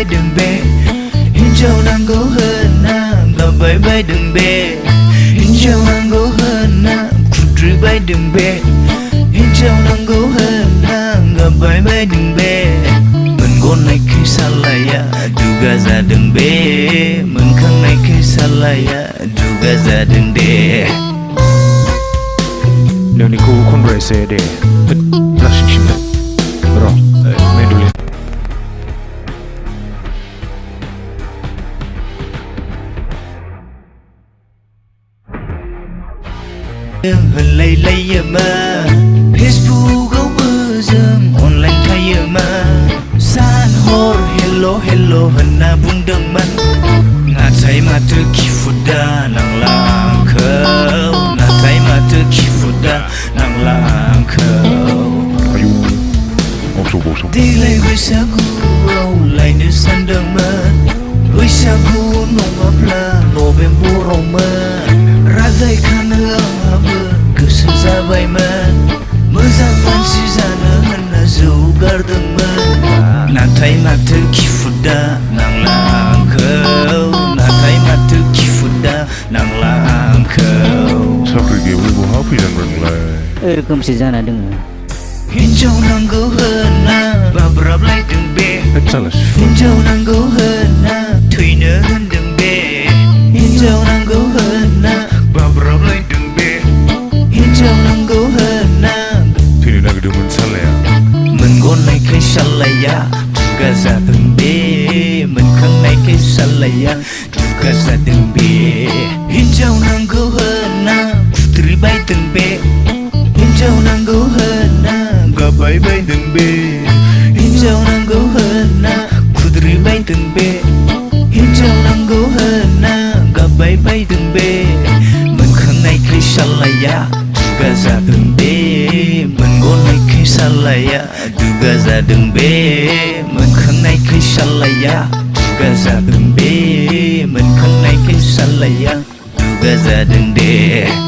đừng bê hình châu nàng gấu hơn na ngờ bay bay đừng bê hình châu nàng gấu hơn na kudri bay đừng bê hình châu nàng gấu hơn na ngờ bay bay đừng bê mình gôn này khi xa lại duga ra đừng bê mình khăng này khi xa lại duga ra đừng đê nếu như cô không rời xe để là sinh sinh rồi mẹ đủ liền hình lay lay mà Facebook gấu mưa dâng online thay mà san hor hello hello hình na bung đằng man ngã thấy mà từ khi phút đa nàng lang khâu ngã thấy mà từ khi phút đa nàng lang khâu ayu bosok đi lại với sa gu lại nơi san đằng man với sa gu nong apla lo bem burong man radai khana Kısa bayman Mızangan sizana hana zugar dengman Natay matı kifuda nang langkau Natay matı kifuda nang langkau Sakri gewe bu hafi dan renglai Kum sizana dengar Hinjau nang go hana Babrab lai deng be Salas Hinjau nang go hana Tui ne hen deng be Hinjau nang go hana Babrab lai deng be Hinjau nang go hana Tini nak demen salah mình gôn này cái salaya juga ra từng bê mình khăng này cái salaya juga ra từng bê hinjau nang go hana putri bay từng bê hinjau nang go hana gabai bay từng bê hinjau nang go hana putri bay từng bê hinjau nang go hana gabai bay từng bê mình khăng này cái salaya juga ra từng bê mình gôn này cái salaya juga ra từng bê mình khăng này cái salaya juga ra từng bê mình khăng này cái salaya juga ra từng đê